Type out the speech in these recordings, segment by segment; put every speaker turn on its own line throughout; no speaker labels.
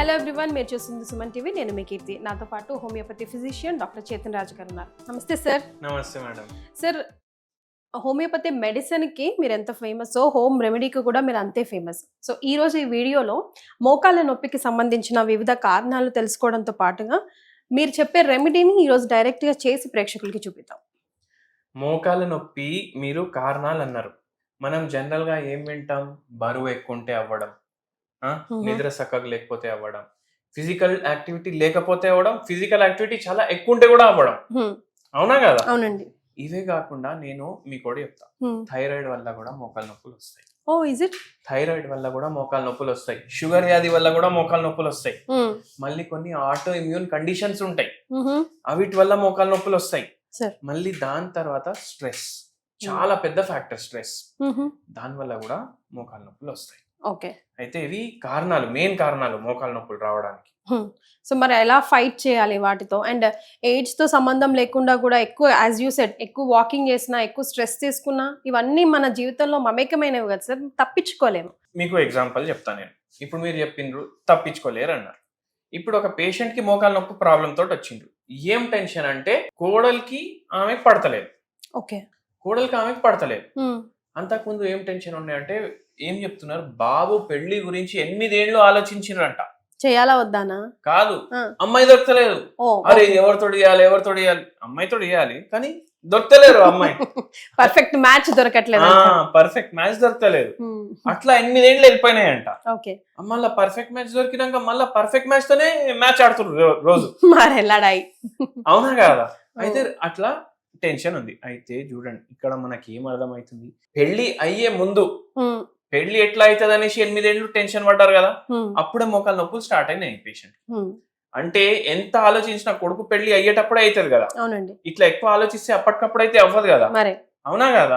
Hello everyone, మీరు చూస్తుంది Suman TV. నేను మీ కీర్తి. నాతో పాటు హోమియోపతి ఫిజిషియన్ డాక్టర్ చేతన్ రాజు గారు ఉన్నారు. నమస్తే సార్.
నమస్తే మేడం.
సార్, హోమియోపతి మెడిసిన్కి మీరు ఎంత ఫేమస్, హోమ్ రెమెడీకి కూడా మీరు అంతే ఫేమస్. సో ఈ రోజు ఈ వీడియోలో మోకాళ్ళ నొప్పికి సంబంధించిన వివిధ కారణాలు తెలుసుకోవడంతో పాటుగా మీరు చెప్పే రెమెడీని ఈరోజు డైరెక్ట్గా చేసి ప్రేక్షకులకి చూపిద్దాం.
మోకాళ్ళ నొప్పి మీరు కారణాలు అన్నారు. మనం జనరల్గా ఏం వింటాం? బరువు ఎక్కువ ఉంటే అవ్వడం, నిద్ర చక్కగా లేకపోతే అవ్వడం, ఫిజికల్ యాక్టివిటీ లేకపోతే అవ్వడం, ఫిజికల్ యాక్టివిటీ చాలా ఎక్కువ ఉంటే కూడా అవ్వడం. అవునా కదా?
అవునండి.
ఇవే కాకుండా నేను మీకు కూడా చెప్తా, థైరాయిడ్ వల్ల కూడా మోకాళ్ళ నొప్పులు వస్తాయి.
ఓ, ఇస్ ఇట్?
థైరాయిడ్ వల్ల కూడా మోకాళ్ళ నొప్పులు వస్తాయి. షుగర్ వ్యాధి వల్ల కూడా మోకాళ్ళ నొప్పులు వస్తాయి. మళ్ళీ కొన్ని ఆటో ఇమ్యూన్ కండిషన్స్ ఉంటాయి, అవిటి వల్ల మోకాళ్ళ నొప్పులు వస్తాయి. మళ్ళీ దాని తర్వాత స్ట్రెస్, చాలా పెద్ద ఫ్యాక్టర్ స్ట్రెస్, దాని వల్ల కూడా మోకాళ్ళ నొప్పులు వస్తాయి.
ఓకే,
అయితే ఇవి కారణాలు, మెయిన్ కారణాలు మోకాళ్ళ నొప్పులు రావడానికి.
సో మరి ఎలా ఫైట్ చేయాలి వాటితో? అండ్ ఏజ్ తో సంబంధం లేకుండా కూడా ఎక్కువ, యాజ్ యూ సెడ్, ఎక్కువ వాకింగ్ చేసినా, ఎక్కువ స్ట్రెస్ తీసుకున్నా, ఇవన్నీ మన జీవితంలో మమేకమైనవి కదా సార్, తప్పించుకోలేము.
మీకు ఎగ్జాంపుల్ చెప్తాను నేను. ఇప్పుడు మీరు చెప్పిండ్రు తప్పించుకోలేరు అన్నారు. ఇప్పుడు ఒక పేషెంట్ కి మోకాళ్ళ నొప్పి ప్రాబ్లం తోటి వచ్చిండ్రు. ఏం టెన్షన్ అంటే కోడలికి ఆమెకు పడతలేదు.
ఓకే,
కోడలికి ఆమెకు పడతలేదు. అంతకుముందు ఏం టెన్షన్ ఉన్నాయంటే ఏం చెప్తున్నారు? బాబు పెళ్లి గురించి 8 ఏళ్ళు ఆలోచించిరంట.
చేయాలా వద్దానా
కాదు, అమ్మాయి దొరకలేదు. అరే ఎవరితో చేయాలి, ఎవరితో చేయాలి, అమ్మాయితో చేయాలి, కానీ దొరకలేరు అమ్మాయి.
పర్ఫెక్ట్ మ్యాచ్ దొరకట్లేదు,
పర్ఫెక్ట్ మ్యాచ్ దొరకలేదు. అట్లా 8 ఏళ్ళు వెళ్ళిపోయినాయంట. మళ్ళా పర్ఫెక్ట్ మ్యాచ్ దొరికినాక మళ్ళా పర్ఫెక్ట్ మ్యాచ్ తోనే మ్యాచ్ ఆడుతున్నారు రోజు. అవునా కదా? అయితే అట్లా టెన్షన్ ఉంది. అయితే చూడండి, ఇక్కడ మనకి ఏం అర్థమవుతుంది, పెళ్లి అయ్యే ముందు పెళ్లి ఎట్లా అవుతుంది అనేసి 8 ఏళ్ళు టెన్షన్ పడ్డారు కదా, అప్పుడే మోకాళ్ళ నొప్పులు స్టార్ట్ అయినాయి పేషెంట్. అంటే ఎంత ఆలోచించినా కొడుకు పెళ్లి అయ్యేటప్పుడే అవుతుంది కదా. ఇట్లా ఎక్కువ ఆలోచిస్తే అప్పటికప్పుడు అయితే అవ్వదు కదా. అవునా కదా?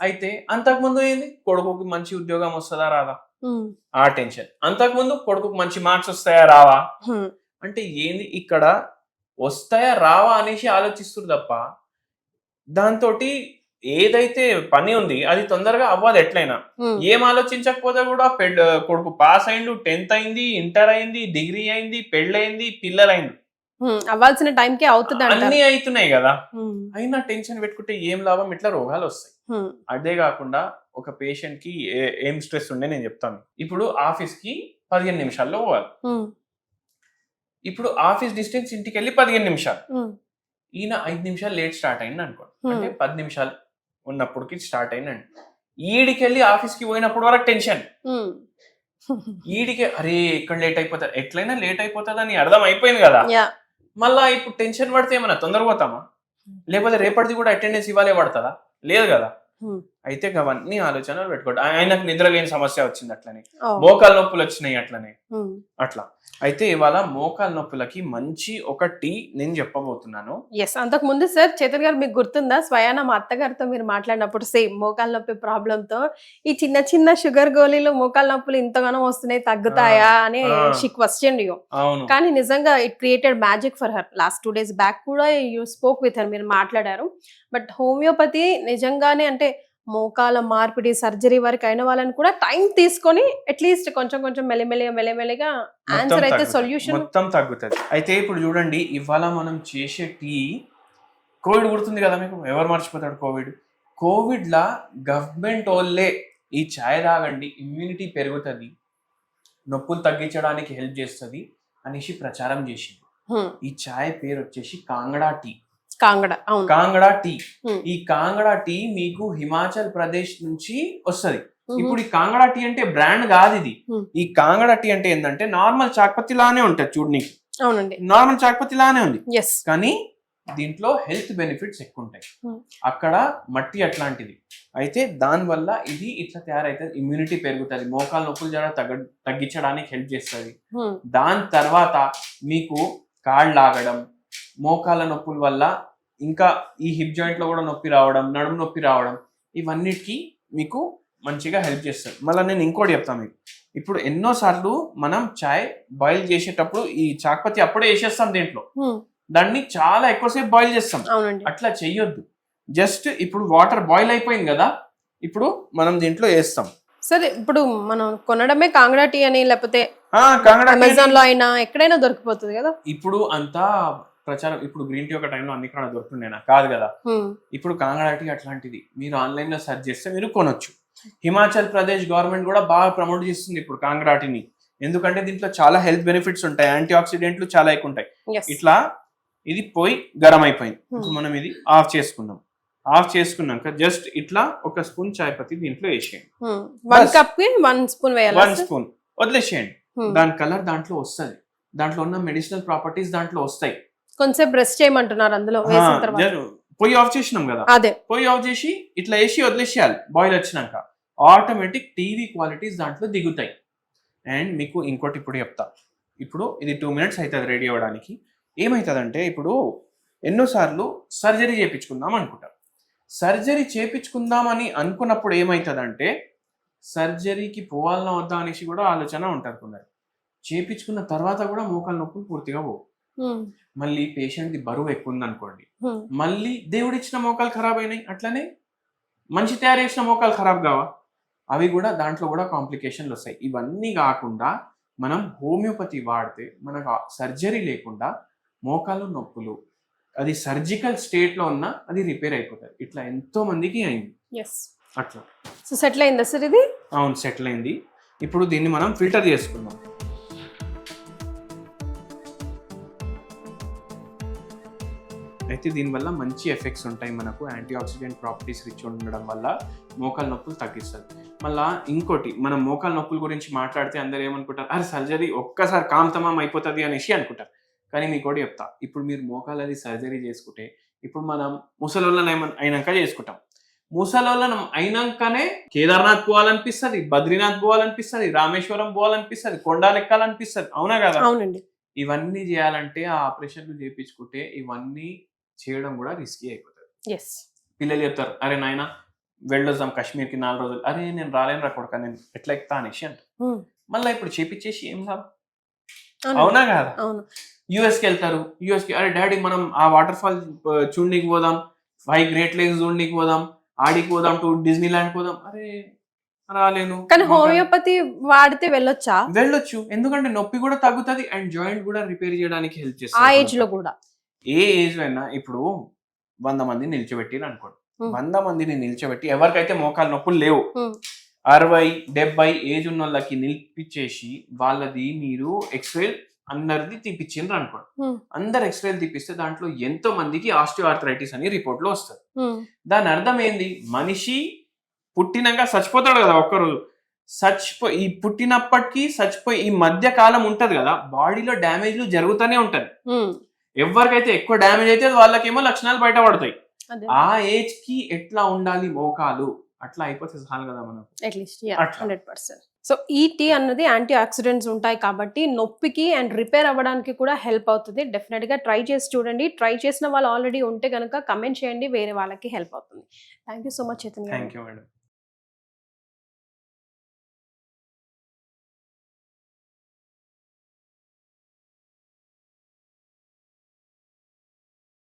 అయితే అంతకు ముందు ఏంది, కొడుకుకి మంచి ఉద్యోగం వస్తుందా రాదా, ఆ టెన్షన్. అంతకు ముందు కొడుకుకి మంచి మార్క్స్ వస్తాయా రావా, అంటే ఏంది ఇక్కడ వస్తాయా రావా అనేసి ఆలోచిస్తుంది తప్ప దాంతో ఏదైతే పని ఉంది అది తొందరగా అవ్వదు. ఎట్లయినా ఏం ఆలోచించకపోతే కూడా కొడుకు పాస్ అయిండు, 10th అయింది, ఇంటర్ అయింది, డిగ్రీ అయింది, పెళ్ళయింది, పిల్లలైంది,
అవ్వాల్సిన టైంకే అవుతుంది,
అన్ని అవుతున్నాయి కదా. అయినా టెన్షన్ పెట్టుకుంటే ఏం లాభం? ఇట్లా రోగాలు వస్తాయి. అదే కాకుండా ఒక పేషెంట్ కి ఏం స్ట్రెస్ ఉండే నేను చెప్తాను. ఇప్పుడు ఆఫీస్ కి 15 నిమిషాల్లో పోవాలి. ఇప్పుడు ఆఫీస్ డిస్టెన్స్ ఇంటికి వెళ్ళి 15 నిమిషాలు, ఈయన 5 నిమిషాలు లేట్ స్టార్ట్ అయింది అనుకో, అంటే 10 నిమిషాలు ఉన్నప్పటికి స్టార్ట్ అయినండి. ఈడికి వెళ్ళి ఆఫీస్ కి పోయినప్పుడు వరకు టెన్షన్. ఈడికి అరే ఇక్కడ లేట్ అయిపోతుంది, ఎట్లయినా లేట్ అయిపోతుంది అని అర్థం అయిపోయింది కదా. మళ్ళా ఇప్పుడు టెన్షన్ పడితే ఏమన్నా తొందర పోతామా? లేకపోతే రేపటిది కూడా అటెండెన్స్ ఇవ్వాలే పడుతుందా? లేదు కదా. అయితే అవన్నీ ఆలోచనలు పెట్టుకోండి. ఆయనకు నిద్ర లేని సమస్య వచ్చింది, అట్లనే మోకాళ్ళ నొప్పులు వచ్చినాయి, అట్లనే అట్లా. అయితే ఇవాళ మోకాళ్ళ నొప్పులకి మంచి ఒక టీ నేను చెప్పబోతున్నాను.
అంతకు ముందు సార్, చేతన్ గారు మీకు గుర్తుందా, స్వయాన మా అత్తగారితో మీరు మాట్లాడినప్పుడు సేమ్ మోకాళ్ళ నొప్పి ప్రాబ్లమ్ తో ఈ చిన్న చిన్న షుగర్ గోళీలు మోకాళ్ళ నొప్పులు ఇంతగానో వస్తున్నాయి, తగ్గుతాయా అని షీ క్వశ్చన్ యూ. కానీ నిజంగా it created magic for her. Last 2 days back కూడా యూ స్పోక్ విత్ హర్, మీరు మాట్లాడారు. బట్ హోమియోపతి నిజంగానే అంటే మోకాల మార్పిడి సర్జరీ వరకు అయిన వాళ్ళని కూడా టైం తీసుకొని అట్లీస్ట్ కొంచెం కొంచెం మెల్లమెల్లగా ఆన్సర్ అయితే సొల్యూషన్
మొత్తం తగ్గుతుంది. అయితే ఇప్పుడు చూడండి, ఇవాళ మనం చేసే టీ, కోవిడ్ గుర్తుంది కదా మీకు, ఎవరు మర్చిపోతాడు కోవిడ్ లా గవర్నమెంట్ వాళ్ళే ఈ ఛాయ్ తాగండి ఇమ్యూనిటీ పెరుగుతుంది, నొప్పులు తగ్గించడానికి హెల్ప్ చేస్తుంది అనేసి ప్రచారం చేసింది. ఈ ఛాయ్ పేరు వచ్చేసి కాంగడా టీ. కాంగడా టీ. ఈ కాంగడా టీ మీకు హిమాచల్ ప్రదేశ్ నుంచి వస్తుంది. ఇప్పుడు ఈ కాంగడా టీ అంటే బ్రాండ్ కాదు ఇది. ఈ కాంగడా టీ అంటే ఏంటంటే నార్మల్ చాక్పత్తి లానే ఉంటది చూడనికి, నార్మల్ చాక్పత్తి లానే ఉంది, కానీ దీంట్లో హెల్త్ బెనిఫిట్స్ ఎక్కువ ఉంటాయి. అక్కడ మట్టి అట్లాంటిది. అయితే దాని వల్ల ఇది ఇట్లా తయారైతుంది, ఇమ్యూనిటీ పెరుగుతుంది, మోకాళ్ళ నొప్పులు జర తగ్గించడానికి హెల్ప్ చేస్తుంది. దాని తర్వాత మీకు కాళ్ళు లాగడం, మోకాళ్ళ నొప్పుల వల్ల ఇంకా ఈ హిప్ జాయింట్ లో కూడా నొప్పి రావడం, నడుము నొప్పి రావడం, ఇవన్నిటికీ మీకు మంచిగా హెల్ప్ చేస్తుంది. మళ్ళీ నేను ఇంకోటి చెప్తాను మీకు. ఇప్పుడు ఎన్నోసార్లు మనం చాయ్ బాయిల్ చేసేటప్పుడు ఈ చాక్పత్తి అప్పుడే వేసేస్తాం దీంట్లో, దాన్ని చాలా ఎక్కువసేపు బాయిల్ చేస్తాం. అట్లా చెయ్యొద్దు. జస్ట్ ఇప్పుడు వాటర్ బాయిల్ అయిపోయింది కదా, ఇప్పుడు మనం దీంట్లో వేస్తాం.
సరే, ఇప్పుడు మనం కొనడమే కాంగడా టీ అని, లేకపోతే
కాంగడా
అమెజాన్ లో అయినా ఎక్కడైనా దొరికిపోతుంది కదా.
ఇప్పుడు అంతా ప్రచారం, ఇప్పుడు గ్రీన్ టీ ఒక టైంలో అన్ని కూడా దొరుకుతుండేనా, కాదు కదా. ఇప్పుడు కాంగడా టీ అట్లాంటిది, మీరు ఆన్లైన్ లో సెర్చ్ చేస్తే మీరు కొనొచ్చు. హిమాచల్ ప్రదేశ్ గవర్నమెంట్ కూడా బాగా ప్రమోట్ చేస్తుంది ఇప్పుడు కాంగడా టీని, ఎందుకంటే దీంట్లో చాలా హెల్త్ బెనిఫిట్స్ ఉంటాయి, యాంటీ ఆక్సిడెంట్లు చాలా ఎక్కువ ఉంటాయి. ఇట్లా ఇది పోయి గరం అయిపోయింది. ఇప్పుడు మనం ఇది ఆఫ్ చేసుకుందాం. ఆఫ్ చేసుకున్నాక జస్ట్ ఇట్లా ఒక స్పూన్ చాయ్ పత్తి దీంట్లో వేసేయండి.
1 కప్ కి 1 స్పూన్ వేయాలి.
1 స్పూన్ వదిలేసేయండి. దాని కలర్ దాంట్లో వస్తుంది, దాంట్లో ఉన్న మెడిసినల్ ప్రాపర్టీస్ దాంట్లో వస్తాయి.
కొంచెం బ్రష్ చేయమంటున్నారు అందులో వేసిన తర్వాత.
పొయ్యి ఆఫ్ చేసినాం కదా,
అదే
పొయ్యి ఆఫ్ చేసి ఇట్లా వేసి వదిలేసేయాలి. బాయిల్ వచ్చినాక ఆటోమేటిక్ టీవీ క్వాలిటీస్ దాంట్లో దిగుతాయి. అండ్ మీకు ఇంకోటి ఇప్పుడు చెప్తా. ఇప్పుడు ఇది 2 minutes అవుతుంది రెడీ అవ్వడానికి. ఏమవుతుందంటే ఇప్పుడు ఎన్నోసార్లు సర్జరీ చేయించుకుందాం అనుకుంటాం. సర్జరీ చేయించుకుందామని అనుకున్నప్పుడు ఏమవుతుందంటే సర్జరీకి పోవాలన్నా వద్దా అనేసి కూడా ఆలోచన ఉంటారు కొందరు. చేయించుకున్న తర్వాత కూడా మోకాలు నొప్పులు పూర్తిగా పోవు. మళ్ళీ పేషెంట్ ది బరువు ఎక్కువ ఉంది అనుకోండి, మళ్ళీ దేవుడిచ్చిన మోకాలు ఖరాబ్ అయినాయి, అట్లనే మంచి తయారు చేసిన మోకాలు ఖరాబ్ కావా, అవి కూడా దాంట్లో కూడా కాంప్లికేషన్లు వస్తాయి. ఇవన్నీ కాకుండా మనం హోమియోపతి వాడితే మనకు సర్జరీ లేకుండా మోకాలు నొప్పులు అది సర్జికల్ స్టేట్ లో ఉన్నా అది రిపేర్ అయిపోతుంది. ఇట్లా ఎంతో మందికి అయింది. అట్లా
సో సెటిల్ అయిందా సార్ ఇది?
అవును, సెటిల్ అయింది. ఇప్పుడు దీన్ని మనం ఫిల్టర్ చేసుకుందాం. అయితే దీనివల్ల మంచి ఎఫెక్ట్స్ ఉంటాయి మనకు. యాంటీ ఆక్సిడెంట్ ప్రాపర్టీస్ రిచ్ ఉండడం వల్ల మోకాలు నొప్పులు తగ్గిస్తుంది. మళ్ళీ ఇంకోటి, మనం మోకాలు నొప్పుల గురించి మాట్లాడితే అందరు ఏమనుకుంటారు, అరే సర్జరీ ఒక్కసారి కాంతమం అయిపోతుంది అనేసి అనుకుంటారు. కానీ మీకు కూడా చెప్తా, ఇప్పుడు మీరు మోకాలు అది సర్జరీ చేసుకుంటే, ఇప్పుడు మనం ముసలోళ్ళని అయినాక చేసుకుంటాం. ముసలోళ్ళను అయినాకనే కేదార్నాథ్ పోవాలనిపిస్తుంది, బద్రీనాథ్ పోవాలనిపిస్తుంది, రామేశ్వరం పోవాలనిపిస్తుంది, కొండాలు ఎక్కాలనిపిస్తుంది. అవునా కదా?
అవునండి.
ఇవన్నీ చేయాలంటే ఆ ఆపరేషన్లు చేయించుకుంటే ఇవన్నీ చేయడం కూడా రిస్కీ అయిపోతుంది. పిల్లలు చెప్తారు, అరే నాయన వెళ్ళొద్దాం కాశ్మీర్కి 4 రోజులు. అరే నేను రాలేను రా కొడుక, నేను ఎట్లా ఎక్కుతా అనేసి అంట. మళ్ళీ ఇప్పుడు చేపించేసి ఏం లాభం? అవునా కదా? యుఎస్కి వెళ్తారు. యుఎస్కి అరే డాడీ మనం ఆ వాటర్ ఫాల్ చూడనీకి పోదాం, 5 గ్రేట్ లేక్స్ చూడనీకి పోదాం, ఆడికి పోదాం, డిజ్నీ ల్యాండ్ పోదాం. అరే రాలేను.
కానీ హోమియోపతి వాడితే వెళ్ళొచ్చు,
ఎందుకంటే నొప్పి కూడా తగ్గుతుంది అండ్ జాయింట్ కూడా రిపేర్ చేయడానికి హెల్ప్ చేస్తుంది.
ఆ ఏజ్ లో కూడా,
ఏ ఏజ్ లో అయినా. ఇప్పుడు 100 మందిని నిల్చోబెట్టిరు అనుకోండి, 100 మందిని నిల్చోబెట్టి ఎవరికైతే మోకాలు నొప్పులు లేవు 60-70 ఏజ్ ఉన్న వాళ్ళకి నిలిపించేసి వాళ్ళది మీరు ఎక్స్రే అందరిది తీపిచ్చిండ్రు అనుకోండి. అందరు ఎక్స్రేలు తీపిస్తే దాంట్లో ఎంతో మందికి ఆస్టియోఆర్థరైటిస్ అని రిపోర్ట్ లో వస్తుంది. దాని అర్థం ఏంది, మనిషి పుట్టినాక చచ్చిపోతాడు కదా ఒక్కరోజు, ఈ పుట్టినప్పటికీ చచ్చిపోయి ఈ మధ్య కాలం ఉంటది కదా, బాడీలో డ్యామేజ్లు జరుగుతూనే ఉంటది. ఎవరికైతే ఎక్కువ డ్యామేజ్ అయితే వాళ్ళకేమో లక్షణాలు బయటపడతాయి. ఆ ఏజ్ కి ఎట్లా ఉండాలి మోకాలు, అట్లా అయిపోతే చాలు కదా మనకు
అట్లీస్ట్ 100%. సో ఈ టీ అన్నది యాంటీ ఆక్సిడెంట్స్ ఉంటాయి కాబట్టి నొప్పికి అండ్ రిపేర్ అవ్వడానికి కూడా హెల్ప్ అవుతుంది. డెఫినెట్ గా ట్రై చేసి చూడండి. ట్రై చేసిన వాళ్ళు ఆల్రెడీ ఉంటే కనుక కమెంట్ చేయండి, వేరే వాళ్ళకి హెల్ప్ అవుతుంది. Thank you so much Chaitanya.
Thank you madam.